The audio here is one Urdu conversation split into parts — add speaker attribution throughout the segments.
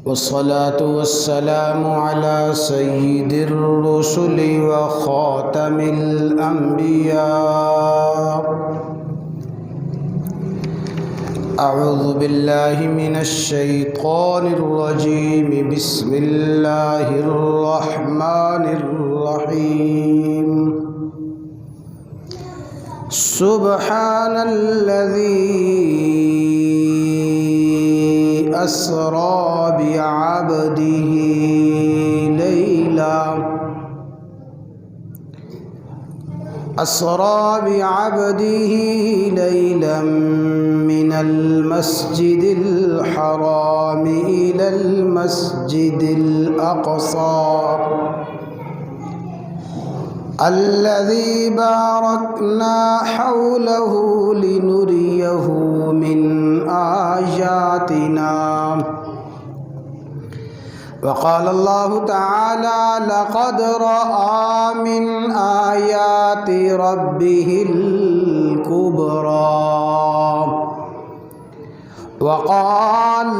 Speaker 1: والصلاة والسلام على سيد الرسل وخاتم الأنبياء. أعوذ بالله من الشيطان الرجيم. بسم الله الرحمن الرحيم. سبحان الذي أسرى بعبده ليلا من المسجد الحرام إلى المسجد الأقصى الذي باركنا حوله لنريه من آياتنا. وقال الله تعالى: لقد رأى من آيات ربه الكبرى. وقال: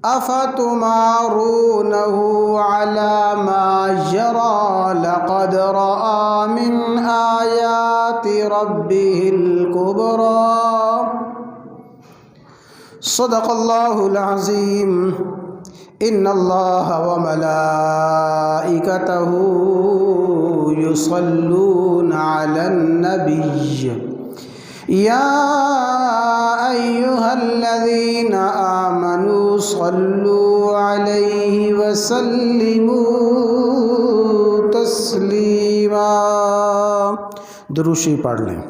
Speaker 1: أفتمارونه على ما جرى لقد رأى من آيات ربه الكبرى. صدق الله العظيم. إن الله وملائكته يصلون على النبي يا أيها الذين آمنوا صلوا عليه وسلموا تسلیما. دروشی پڑھ لیں.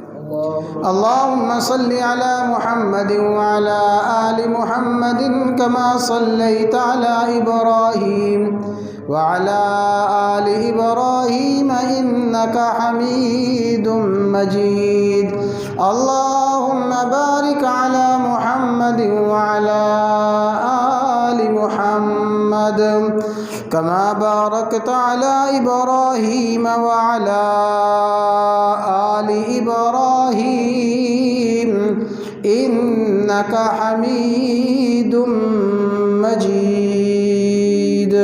Speaker 1: اللهم صل على محمد وعلى آل محمد كما صليت على إبراهيم وعلى آل إبراهيم إنك حميد مجيد. اللهم بارك على محمد وعلى آل محمد كما باركت على إبراهيم وعلى آل إبراهيم إنك حميد مجيد.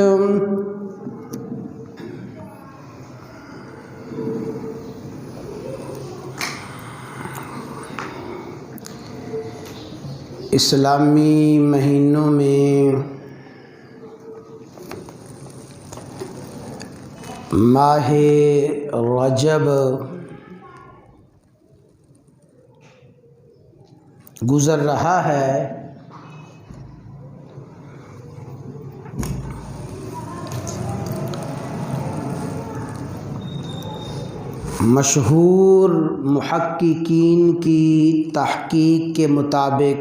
Speaker 1: اسلامی مہینوں میں ماہ رجب گزر رہا ہے. مشہور محققین کی تحقیق کے مطابق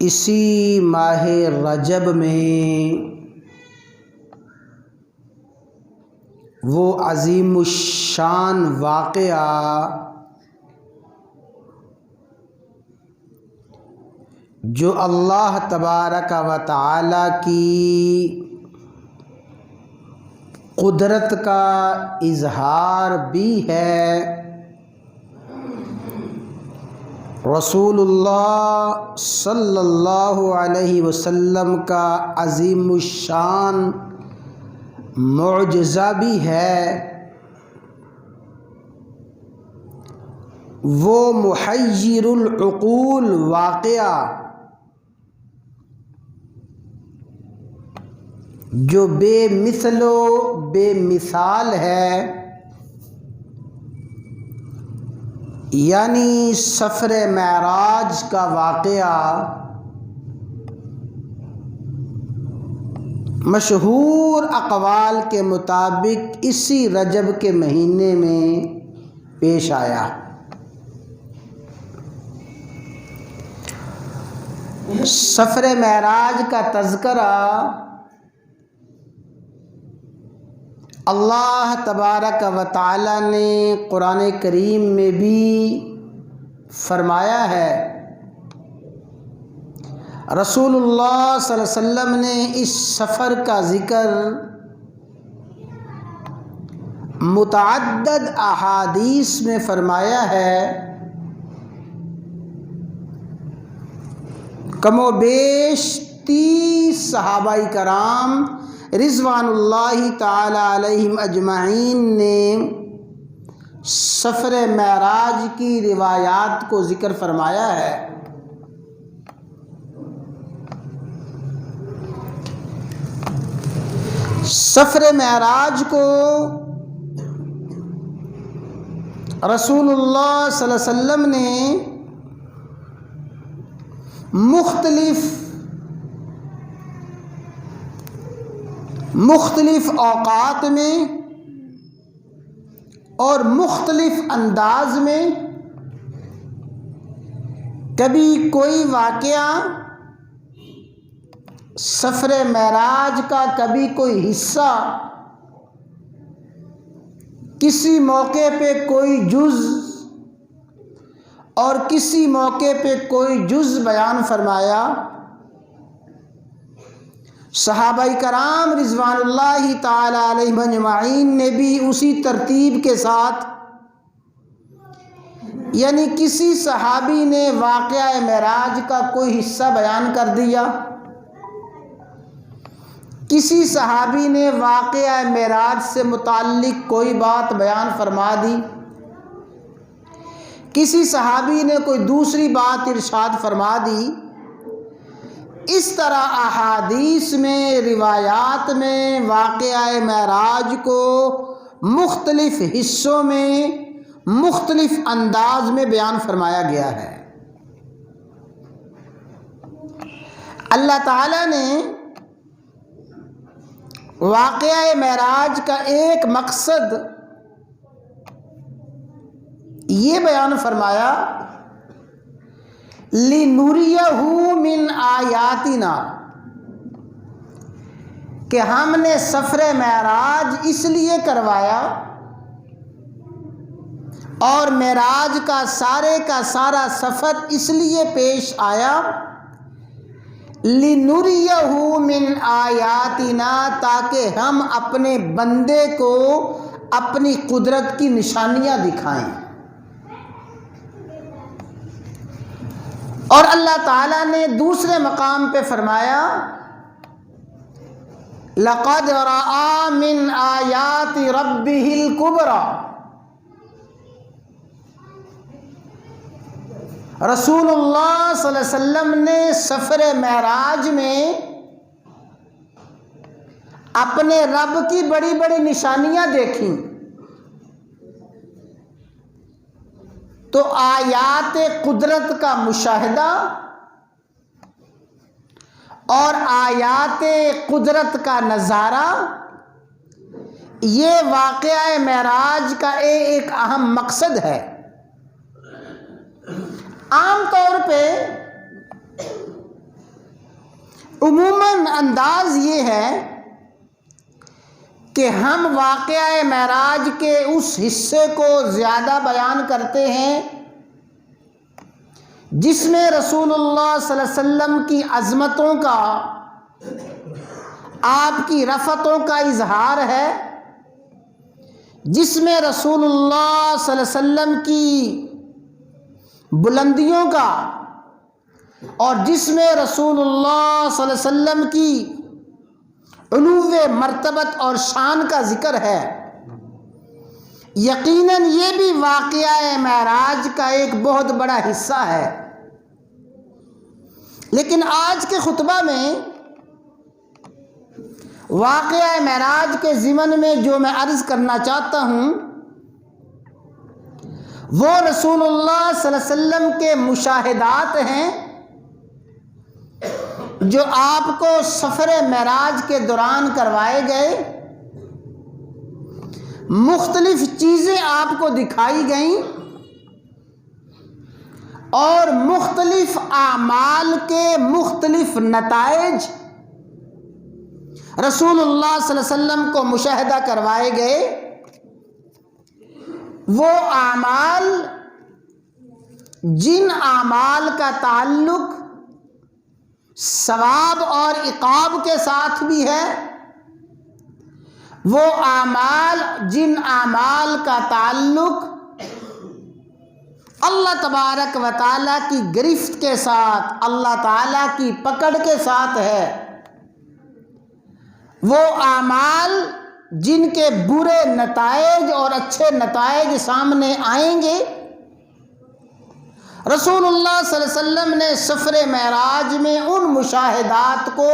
Speaker 1: اسی ماہ رجب میں وہ عظیم الشان واقعہ جو اللہ تبارک و تعالی کی قدرت کا اظہار بھی ہے، رسول اللہ صلی اللہ علیہ وسلم کا عظیم الشان معجزہ بھی ہے. وہ محیر العقول واقعہ جو بے مثل و بے مثال ہے، یعنی سفر معراج کا واقعہ مشہور اقوال کے مطابق اسی رجب کے مہینے میں پیش آیا. سفر معراج کا تذکرہ اللہ تبارک و تعالی نے قرآن کریم میں بھی فرمایا ہے. رسول اللہ صلی اللہ علیہ وسلم نے اس سفر کا ذکر متعدد احادیث میں فرمایا ہے، کم و بیش 30 صحابہ کرام رضوان اللہ تعالی علیہم اجمعین نے سفر معراج کی روایات کو ذکر فرمایا ہے۔ سفر معراج کو رسول اللہ صلی اللہ علیہ وسلم نے مختلف اوقات میں اور مختلف انداز میں، کبھی کوئی واقعہ سفر معراج کا، کبھی کوئی حصہ، کسی موقع پہ کوئی جز اور کسی موقع پہ کوئی جز بیان فرمایا۔ صحابہ کرام رضوان اللہ تعالی علیہم اجمعین نے بھی اسی ترتیب کے ساتھ، یعنی کسی صحابی نے واقعہ معراج کا کوئی حصہ بیان کر دیا، کسی صحابی نے واقعہ معراج سے متعلق کوئی بات بیان فرما دی، کسی صحابی نے کوئی دوسری بات ارشاد فرما دی۔ اس طرح احادیث میں، روایات میں واقعہ معراج کو مختلف حصوں میں، مختلف انداز میں بیان فرمایا گیا ہے۔ اللہ تعالیٰ نے واقعہ معراج کا ایک مقصد یہ بیان فرمایا، لِنُرِيَهُ مِنْ آیاتنا، کہ ہم نے سفر معراج اس لیے کروایا اور معراج کا سارا سفر اس لیے پیش آیا، لِنُرِيَهُ مِنْ آیاتنا، تاکہ ہم اپنے بندے کو اپنی قدرت کی نشانیاں دکھائیں۔ اور اللہ تعالیٰ نے دوسرے مقام پہ فرمایا، لَقَدْ رَأَىٰ مِنْ آیَاتِ رَبِّهِ الْكُبْرَىٰ، رسول اللہ صلی اللہ علیہ وسلم نے سفر معراج میں اپنے رب کی بڑی بڑی نشانیاں دیکھیں، تو آیات قدرت کا مشاہدہ اور آیات قدرت کا نظارہ، یہ واقعہ معراج کا ایک اہم مقصد ہے۔ عام طور پہ عموماً انداز یہ ہے کہ ہم واقعہ معراج کے اس حصے کو زیادہ بیان کرتے ہیں جس میں رسول اللہ صلی اللہ علیہ وسلم کی عظمتوں کا، آپ کی رفتوں کا اظہار ہے، جس میں رسول اللہ صلی اللہ علیہ وسلم کی بلندیوں کا اور جس میں رسول اللہ صلی اللہ علیہ وسلم کی علو مرتبت اور شان کا ذکر ہے۔ یقیناً یہ بھی واقعہ معراج کا ایک بہت بڑا حصہ ہے، لیکن آج کے خطبہ میں واقعہ معراج کے ضمن میں جو میں عرض کرنا چاہتا ہوں وہ رسول اللہ صلی اللہ علیہ وسلم کے مشاہدات ہیں جو آپ کو سفر معراج کے دوران کروائے گئے، مختلف چیزیں آپ کو دکھائی گئیں اور مختلف اعمال کے مختلف نتائج رسول اللہ صلی اللہ علیہ وسلم کو مشاہدہ کروائے گئے۔ وہ اعمال جن اعمال کا تعلق ثواب اور عقاب کے ساتھ بھی ہے، وہ اعمال جن اعمال کا تعلق اللہ تبارک و تعالیٰ کی گرفت کے ساتھ، اللہ تعالیٰ کی پکڑ کے ساتھ ہے، وہ اعمال جن کے برے نتائج اور اچھے نتائج سامنے آئیں گے، رسول اللہ صلی اللہ علیہ وسلم نے سفر معراج میں ان مشاہدات کو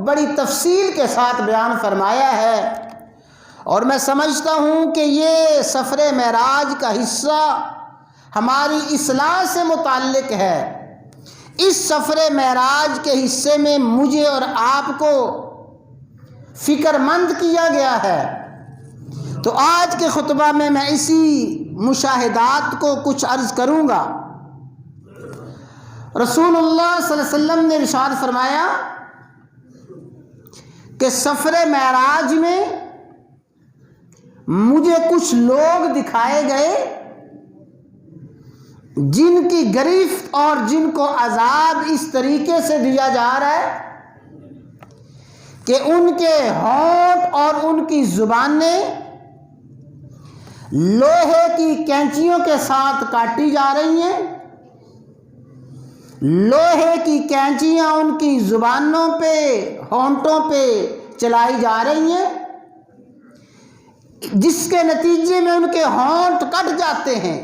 Speaker 1: بڑی تفصیل کے ساتھ بیان فرمایا ہے، اور میں سمجھتا ہوں کہ یہ سفر معراج کا حصہ ہماری اصلاح سے متعلق ہے۔ اس سفر معراج کے حصے میں مجھے اور آپ کو فکر مند کیا گیا ہے، تو آج کے خطبہ میں اسی مشاہدات کو کچھ عرض کروں گا۔ رسول اللہ صلی اللہ علیہ وسلم نے ارشاد فرمایا کہ سفر معراج میں مجھے کچھ لوگ دکھائے گئے جن کی گرفت اور جن کو عذاب اس طریقے سے دیا جا رہا ہے کہ ان کے ہونٹ اور ان کی زبانیں لوہے کی کینچیوں کے ساتھ کاٹی جا رہی ہیں، لوہے کی کینچیاں ان کی زبانوں پہ، ہونٹوں پہ چلائی جا رہی ہیں، جس کے نتیجے میں ان کے ہونٹ کٹ جاتے ہیں،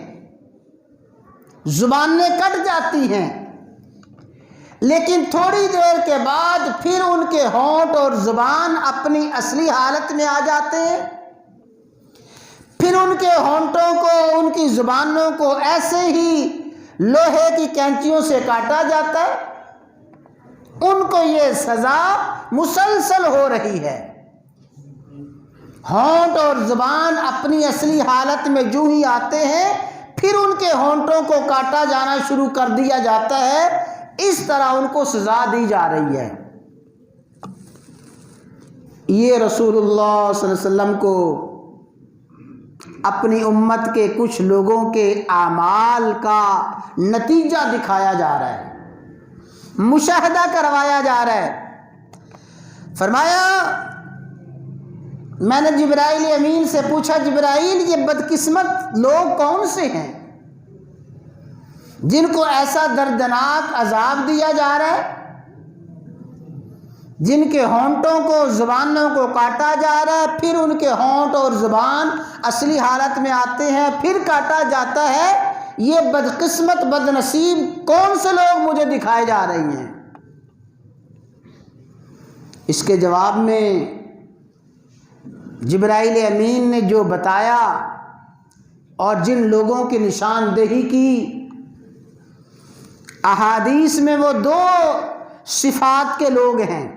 Speaker 1: زبانیں کٹ جاتی ہیں، لیکن تھوڑی دیر کے بعد پھر ان کے ہونٹ اور زبان اپنی اصلی حالت میں آ جاتے ہیں، پھر ان کے ہونٹوں کو، ان کی زبانوں کو ایسے ہی لوہے کی کینچیوں سے کاٹا جاتا ہے۔ ان کو یہ سزا مسلسل ہو رہی ہے۔ ہونٹ اور زبان اپنی اصلی حالت میں جو ہی آتے ہیں، پھر ان کے ہونٹوں کو کاٹا جانا شروع کر دیا جاتا ہے۔ اس طرح ان کو سزا دی جا رہی ہے۔ یہ رسول اللہ صلی اللہ علیہ وسلم کو اپنی امت کے کچھ لوگوں کے اعمال کا نتیجہ دکھایا جا رہا ہے، مشاہدہ کروایا جا رہا ہے۔ فرمایا، میں نے جبرائیل امین سے پوچھا، جبرائیل یہ بدقسمت لوگ کون سے ہیں جن کو ایسا دردناک عذاب دیا جا رہا ہے، جن کے ہونٹوں کو، زبانوں کو کاٹا جا رہا ہے، پھر ان کے ہونٹ اور زبان اصلی حالت میں آتے ہیں، پھر کاٹا جاتا ہے، یہ بدقسمت بدنصیب کون سے لوگ مجھے دکھائے جا رہی ہیں؟ اس کے جواب میں جبرائیل امین نے جو بتایا اور جن لوگوں کی نشاندہی کی، احادیث میں وہ دو صفات کے لوگ ہیں۔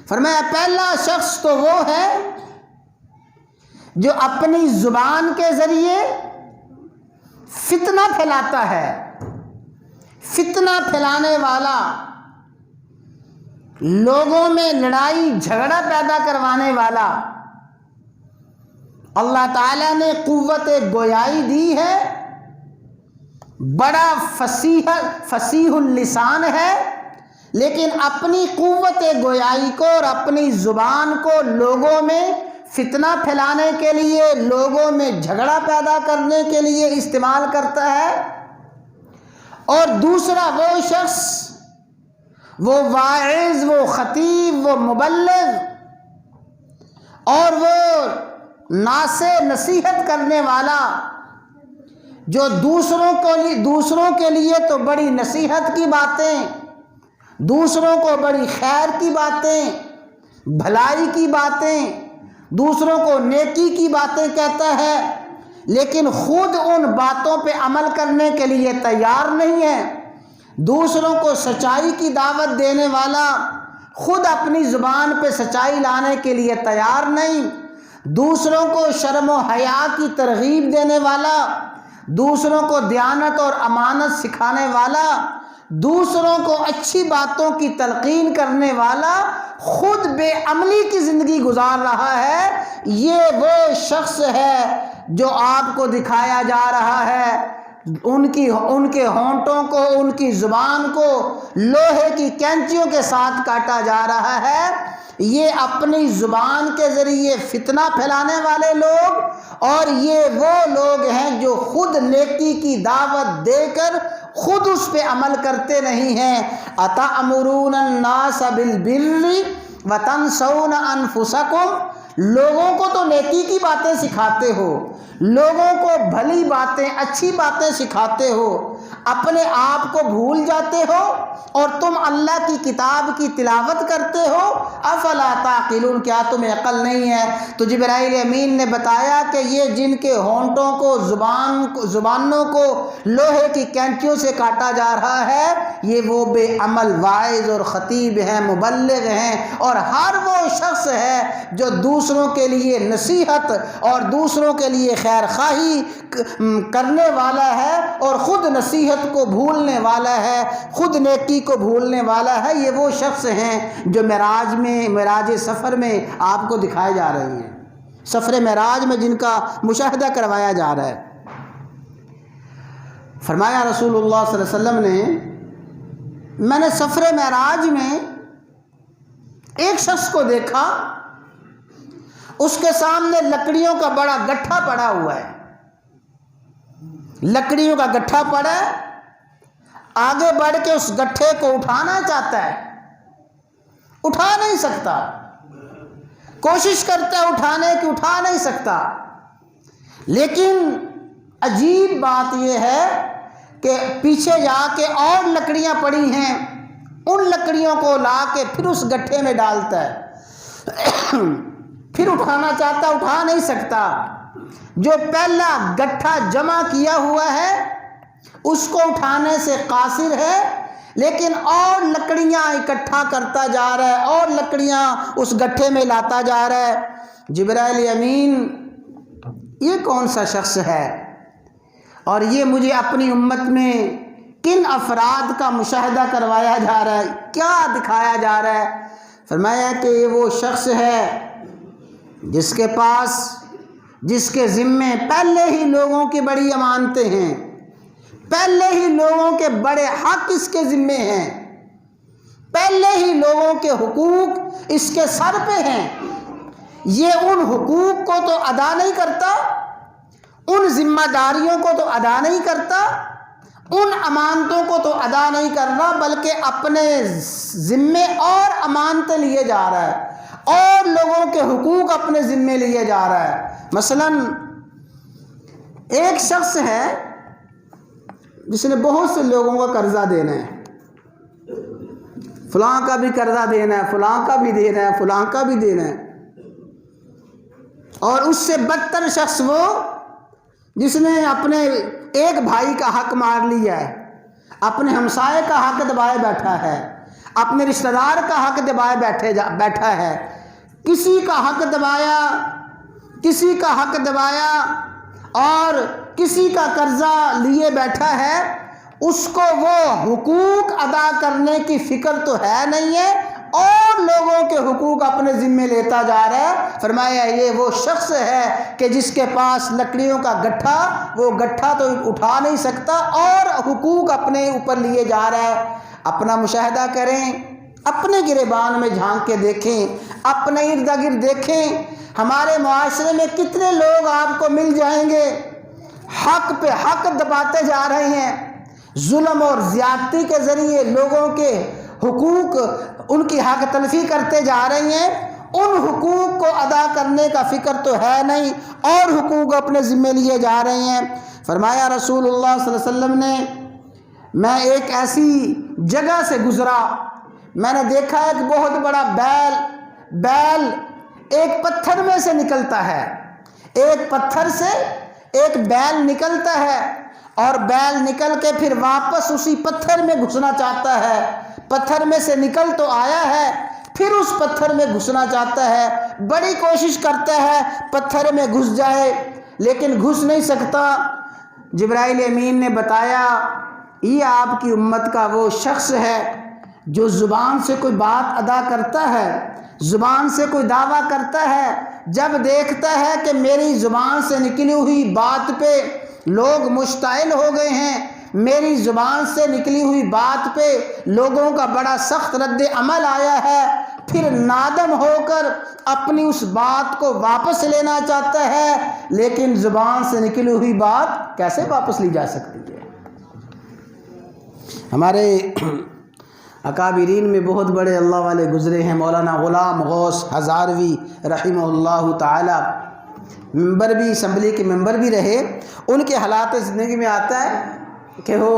Speaker 1: فرمایا پہلا شخص تو وہ ہے جو اپنی زبان کے ذریعے فتنہ پھیلاتا ہے، فتنہ پھیلانے والا، لوگوں میں لڑائی جھگڑا پیدا کروانے والا۔ اللہ تعالیٰ نے قوت گویائی دی ہے، بڑا فصیح اللسان ہے، لیکن اپنی قوت گویائی کو اور اپنی زبان کو لوگوں میں فتنہ پھیلانے کے لیے، لوگوں میں جھگڑا پیدا کرنے کے لیے استعمال کرتا ہے۔ اور دوسرا وہ شخص، وہ واعظ، وہ خطیب، وہ مبلغ اور وہ ناصح نصیحت کرنے والا، جو دوسروں کے لیے تو بڑی نصیحت کی باتیں، دوسروں کو بڑی خیر کی باتیں، بھلائی کی باتیں، دوسروں کو نیکی کی باتیں کہتا ہے، لیکن خود ان باتوں پہ عمل کرنے کے لیے تیار نہیں ہے۔ دوسروں کو سچائی کی دعوت دینے والا خود اپنی زبان پہ سچائی لانے کے لیے تیار نہیں، دوسروں کو شرم و حیا کی ترغیب دینے والا، دوسروں کو دیانت اور امانت سکھانے والا، دوسروں کو اچھی باتوں کی تلقین کرنے والا، خود بے عملی کی زندگی گزار رہا ہے، یہ وہ شخص ہے جو آپ کو دکھایا جا رہا ہے۔ ان کے ہونٹوں کو، ان کی زبان کو لوہے کی کینچیوں کے ساتھ کاٹا جا رہا ہے۔ یہ اپنی زبان کے ذریعے فتنہ پھیلانے والے لوگ، اور یہ وہ لوگ ہیں جو خود نیکی کی دعوت دے کر خود اس پہ عمل کرتے نہیں ہیں۔ اَتَأْمُرُونَ النَّاسَ بِالْبِرِّ وَتَنْسَوْنَ أَنفُسَكُمْ، لوگوں کو تو نیکی کی باتیں سکھاتے ہو، لوگوں کو بھلی باتیں، اچھی باتیں سکھاتے ہو، اپنے آپ کو بھول جاتے ہو، اور تم اللہ کی کتاب کی تلاوت کرتے ہو۔ افلا تعقلون، کیا تمہیں عقل نہیں ہے؟ تو جبرائیل امین نے بتایا کہ یہ جن کے ہونٹوں کو، زبانوں کو لوہے کی کینچیوں سے کاٹا جا رہا ہے، یہ وہ بے عمل واعظ اور خطیب ہیں، مبلغ ہیں، اور ہر وہ شخص ہے جو دوسروں کے لیے نصیحت اور دوسروں کے لیے خیر خواہی کرنے والا ہے، اور خود نصیحت کو بھولنے والا ہے، خود نیکی کو بھولنے والا ہے۔ یہ وہ شخص ہیں جو معراج سفر میں آپ کو دکھائے جا رہے ہیں، سفر معراج میں جن کا مشاہدہ کروایا جا رہا ہے۔ فرمایا رسول اللہ صلی اللہ علیہ وسلم نے، میں نے سفر معراج میں ایک شخص کو دیکھا، اس کے سامنے لکڑیوں کا بڑا گٹھا پڑا ہوا ہے، لکڑیوں کا گٹھا پڑا ہے، آگے بڑھ کے اس گٹھے کو اٹھانا چاہتا ہے، اٹھا نہیں سکتا، کوشش کرتا ہے اٹھانے کی، اٹھا نہیں سکتا۔ لیکن عجیب بات یہ ہے کہ پیچھے جا کے اور لکڑیاں پڑی ہیں، ان لکڑیوں کو لا کے پھر اس گٹھے میں ڈالتا ہے، پھر اٹھانا چاہتا، اٹھا نہیں سکتا۔ جو پہلا گٹھا جمع کیا ہوا ہے اس کو اٹھانے سے قاصر ہے، لیکن اور لکڑیاں اکٹھا کرتا جا رہا ہے، اور لکڑیاں اس گٹھے میں لاتا جا رہا ہے۔ جبرائیل امین، یہ کون سا شخص ہے، اور یہ مجھے اپنی امت میں کن افراد کا مشاہدہ کروایا جا رہا ہے، کیا دکھایا جا رہا ہے؟ فرمایا کہ یہ وہ شخص ہے جس کے پاس، جس کے ذمے پہلے ہی لوگوں کی بڑی امانتیں ہیں، پہلے ہی لوگوں کے بڑے حق اس کے ذمے ہیں، پہلے ہی لوگوں کے حقوق اس کے سر پہ ہیں۔ یہ ان حقوق کو تو ادا نہیں کرتا، ان ذمہ داریوں کو تو ادا نہیں کرتا، ان امانتوں کو تو ادا نہیں کر رہا، بلکہ اپنے ذمے اور امانتیں لیے جا رہا ہے، اور لوگوں کے حقوق اپنے ذمے لیے جا رہا ہے۔ مثلا ایک شخص ہے جس نے بہت سے لوگوں کا قرضہ دینا ہے، فلاں کا بھی قرضہ دینا ہے، فلاں کا بھی دینا ہے، فلاں کا بھی دینا ہے، اور اس سے بدتر شخص وہ جس نے اپنے ایک بھائی کا حق مار لیا ہے، اپنے ہمسائے کا حق دبائے بیٹھا ہے، اپنے رشتہ دار کا حق دبائے بیٹھا ہے، کسی کا حق دبایا، کسی کا حق دبایا، اور کسی کا قرضہ لیے بیٹھا ہے۔ اس کو وہ حقوق ادا کرنے کی فکر تو ہے نہیں ہے، اور لوگوں کے حقوق اپنے ذمے لیتا جا رہا ہے۔ فرمایا یہ وہ شخص ہے کہ جس کے پاس لکڑیوں کا گٹھا، وہ گٹھا تو اٹھا نہیں سکتا، اور حقوق اپنے اوپر لیے جا رہا ہے۔ اپنا مشاہدہ کریں، اپنے گریبان میں جھانک کے دیکھیں، اپنے ارد گرد دیکھیں، ہمارے معاشرے میں کتنے لوگ آپ کو مل جائیں گے حق پہ حق دباتے جا رہے ہیں، ظلم اور زیادتی کے ذریعے لوگوں کے حقوق، ان کی حق تلفی کرتے جا رہے ہیں، ان حقوق کو ادا کرنے کا فکر تو ہے نہیں، اور حقوق اپنے ذمے لیے جا رہے ہیں۔ فرمایا رسول اللہ صلی اللہ علیہ وسلم نے، میں ایک ایسی جگہ سے گزرا، میں نے دیکھا ایک بہت بڑا بیل ایک پتھر میں سے نکلتا ہے، ایک پتھر سے ایک بیل نکلتا ہے، اور بیل نکل کے پھر واپس اسی پتھر میں گھسنا چاہتا ہے، پتھر میں سے نکل تو آیا ہے، پھر اس پتھر میں گھسنا چاہتا ہے، بڑی کوشش کرتا ہے پتھر میں گھس جائے، لیکن گھس نہیں سکتا۔ جبرائیل امین نے بتایا یہ آپ کی امت کا وہ شخص ہے جو زبان سے کوئی بات ادا کرتا ہے، زبان سے کوئی دعویٰ کرتا ہے، جب دیکھتا ہے کہ میری زبان سے نکلی ہوئی بات پہ لوگ مشتعل ہو گئے ہیں، میری زبان سے نکلی ہوئی بات پہ لوگوں کا بڑا سخت رد عمل آیا ہے، پھر نادم ہو کر اپنی اس بات کو واپس لینا چاہتا ہے، لیکن زبان سے نکلی ہوئی بات کیسے واپس لی جا سکتی ہے؟ ہمارے اکابرین میں بہت بڑے اللہ والے گزرے ہیں، مولانا غلام غوث ہزاروی رحمہ اللہ تعالی، ممبر بھی، اسمبلی کے ممبر بھی رہے۔ ان کے حالات زندگی میں آتا ہے کہ وہ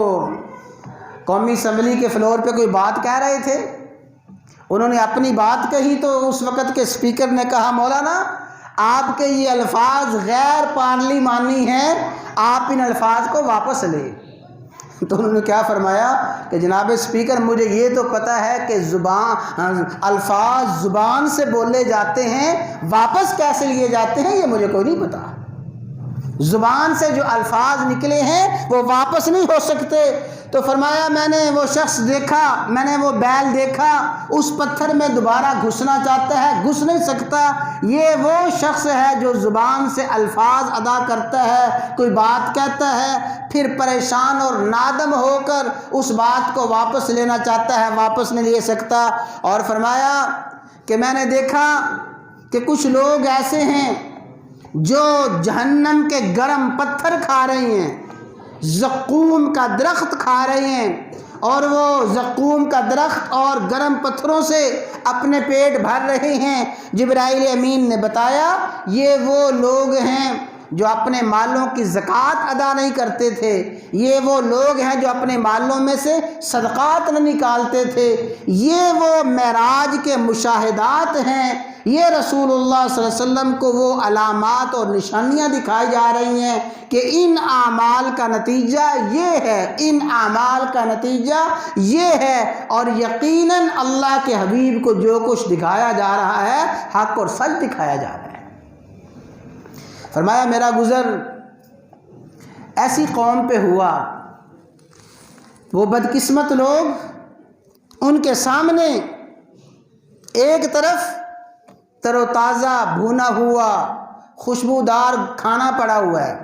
Speaker 1: قومی اسمبلی کے فلور پہ کوئی بات کہہ رہے تھے، انہوں نے اپنی بات کہی تو اس وقت کے اسپیکر نے کہا مولانا آپ کے یہ الفاظ غیر پارلیمانی ہیں، آپ ان الفاظ کو واپس لیں۔ تو انہوں نے کیا فرمایا کہ جناب اسپیکر مجھے یہ تو پتہ ہے کہ الفاظ زبان سے بولے جاتے ہیں، واپس کیسے لیے جاتے ہیں یہ مجھے کوئی نہیں پتا۔ زبان سے جو الفاظ نکلے ہیں وہ واپس نہیں ہو سکتے۔ تو فرمایا میں نے وہ شخص دیکھا، میں نے وہ بیل دیکھا، اس پتھر میں دوبارہ گھسنا چاہتا ہے، گھس نہیں سکتا۔ یہ وہ شخص ہے جو زبان سے الفاظ ادا کرتا ہے، کوئی بات کہتا ہے، پھر پریشان اور نادم ہو کر اس بات کو واپس لینا چاہتا ہے، واپس نہیں لے سکتا۔ اور فرمایا کہ میں نے دیکھا کہ کچھ لوگ ایسے ہیں جو جہنم کے گرم پتھر کھا رہے ہیں، زقوم کا درخت کھا رہے ہیں، اور وہ زقوم کا درخت اور گرم پتھروں سے اپنے پیٹ بھر رہے ہیں۔ جبرائیل امین نے بتایا یہ وہ لوگ ہیں جو اپنے مالوں کی زکوٰۃ ادا نہیں کرتے تھے، یہ وہ لوگ ہیں جو اپنے مالوں میں سے صدقات نہ نکالتے تھے، یہ وہ معراج کے مشاہدات ہیں، یہ رسول اللہ صلی اللہ علیہ وسلم کو وہ علامات اور نشانیاں دکھائی جا رہی ہیں کہ ان اعمال کا نتیجہ یہ ہے، ان اعمال کا نتیجہ یہ ہے۔ اور یقیناً اللہ کے حبیب کو جو کچھ دکھایا جا رہا ہے حق اور سچ دکھایا جا رہا ہے۔ فرمایا میرا گزر ایسی قوم پہ ہوا، وہ بدقسمت لوگ، ان کے سامنے ایک طرف تر و تازہ بھونا ہوا خوشبودار کھانا پڑا ہوا ہے،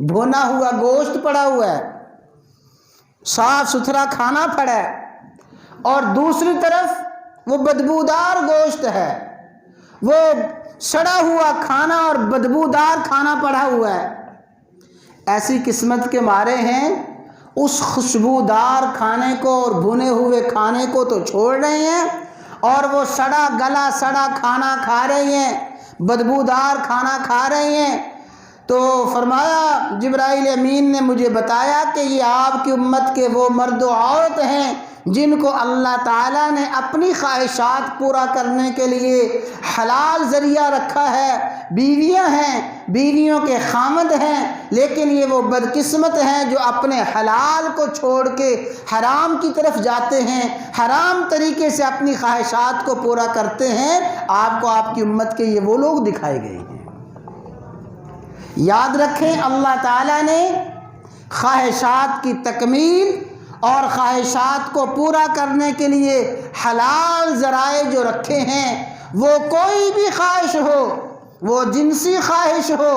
Speaker 1: بھونا ہوا گوشت پڑا ہوا ہے، صاف ستھرا کھانا پڑا ہے، اور دوسری طرف وہ بدبودار گوشت ہے، وہ سڑا ہوا کھانا اور بدبودار کھانا پڑا ہوا ہے۔ ایسی قسمت کے مارے ہیں اس خوشبودار کھانے کو اور بھنے ہوئے کھانے کو تو چھوڑ رہے ہیں، اور وہ سڑا گلا سڑا کھانا کھا رہے ہیں، بدبودار کھانا کھا رہے ہیں۔ تو فرمایا جبرائیل امین نے مجھے بتایا کہ یہ آپ کی امت کے وہ مرد و عورت ہیں جن کو اللہ تعالیٰ نے اپنی خواہشات پورا کرنے کے لیے حلال ذریعہ رکھا ہے، بیویاں ہیں، بیویوں کے خامد ہیں، لیکن یہ وہ بدقسمت ہیں جو اپنے حلال کو چھوڑ کے حرام کی طرف جاتے ہیں، حرام طریقے سے اپنی خواہشات کو پورا کرتے ہیں۔ آپ کو آپ کی امت کے یہ وہ لوگ دکھائے گئے ہیں۔ یاد رکھیں اللہ تعالیٰ نے خواہشات کی تکمیل اور خواہشات کو پورا کرنے کے لیے حلال ذرائع جو رکھے ہیں، وہ کوئی بھی خواہش ہو، وہ جنسی خواہش ہو،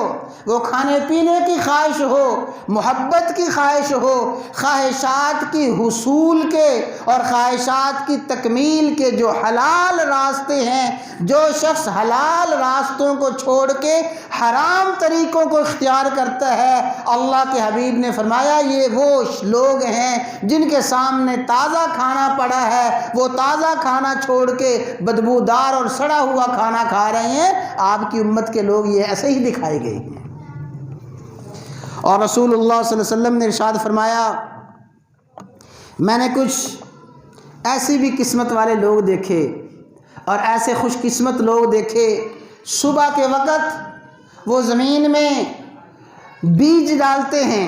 Speaker 1: وہ کھانے پینے کی خواہش ہو، محبت کی خواہش ہو، خواہشات کی حصول کے اور خواہشات کی تکمیل کے جو حلال راستے ہیں، جو شخص حلال راستوں کو چھوڑ کے حرام طریقوں کو اختیار کرتا ہے، اللہ کے حبیب نے فرمایا یہ وہ لوگ ہیں جن کے سامنے تازہ کھانا پڑا ہے، وہ تازہ کھانا چھوڑ کے بدبودار اور سڑا ہوا کھانا کھا رہے ہیں۔ آپ کی امت کے لوگ یہ ایسے ہی دکھائے گئے ہیں۔ اور رسول اللہ صلی اللہ علیہ وسلم نے ارشاد فرمایا میں نے کچھ ایسی بھی قسمت والے لوگ دیکھے اور ایسے خوش قسمت لوگ دیکھے، صبح کے وقت وہ زمین میں بیج ڈالتے ہیں،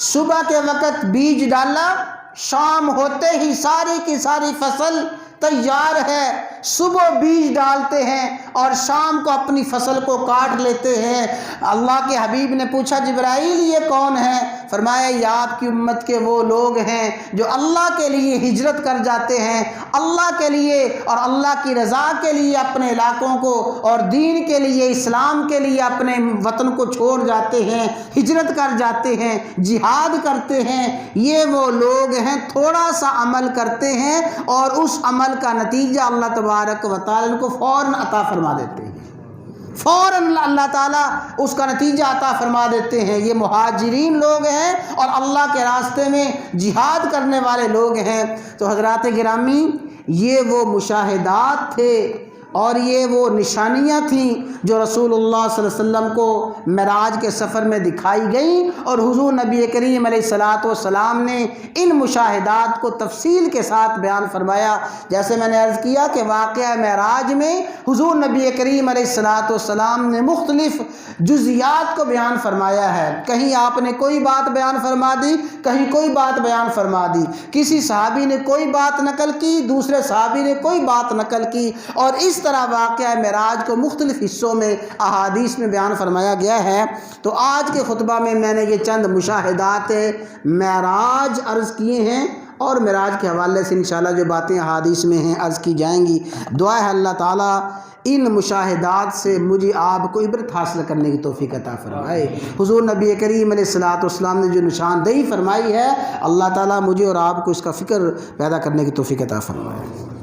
Speaker 1: صبح کے وقت بیج ڈالا، شام ہوتے ہی ساری کی ساری فصل تیار ہے، صبح بیج ڈالتے ہیں اور شام کو اپنی فصل کو کاٹ لیتے ہیں۔ اللہ کے حبیب نے پوچھا جبرائیل یہ کون ہے؟ فرمایا یہ آپ کی امت کے وہ لوگ ہیں جو اللہ کے لیے ہجرت کر جاتے ہیں، اللہ کے لیے اور اللہ کی رضا کے لیے اپنے علاقوں کو اور دین کے لیے، اسلام کے لیے اپنے وطن کو چھوڑ جاتے ہیں، ہجرت کر جاتے ہیں، جہاد کرتے ہیں۔ یہ وہ لوگ ہیں تھوڑا سا عمل کرتے ہیں اور اس عمل کا نتیجہ اللہ تبارک و تعالیٰ ان کو فوراً عطا فرما دیتے ہیں، فوراً اللہ تعالیٰ اس کا نتیجہ عطا فرما دیتے ہیں۔ یہ مہاجرین لوگ ہیں اور اللہ کے راستے میں جہاد کرنے والے لوگ ہیں۔ تو حضرات گرامی، یہ وہ مشاہدات تھے اور یہ وہ نشانیاں تھیں جو رسول اللہ صلی اللہ علیہ وسلم کو معراج کے سفر میں دکھائی گئیں، اور حضور نبی کریم علیہ الصلاۃ والسلام نے ان مشاہدات کو تفصیل کے ساتھ بیان فرمایا۔ جیسے میں نے عرض کیا کہ واقعہ معراج میں حضور نبی کریم علیہ الصلاۃ والسلام نے مختلف جزیات کو بیان فرمایا ہے۔ کہیں آپ نے کوئی بات بیان فرما دی، کہیں کوئی بات بیان فرما دی، کسی صحابی نے کوئی بات نقل کی، دوسرے صحابی نے کوئی بات نقل کی، اور اس طرح واقعہ معراج کو مختلف حصوں میں احادیث میں بیان فرمایا گیا ہے۔ تو آج کے خطبہ میں میں نے یہ چند مشاہدات معراج عرض کیے ہیں، اور معراج کے حوالے سے انشاءاللہ جو باتیں احادیث میں ہیں عرض کی جائیں گی۔ دعا ہے اللہ تعالیٰ ان مشاہدات سے مجھے آپ کو عبرت حاصل کرنے کی توفیق عطا فرمائے۔ حضور نبی کریم علیہ الصلاۃ والسلام نے جو نشاندہی فرمائی ہے، اللہ تعالیٰ مجھے اور آپ کو اس کا فکر پیدا کرنے کی توفیق عطا فرمائے۔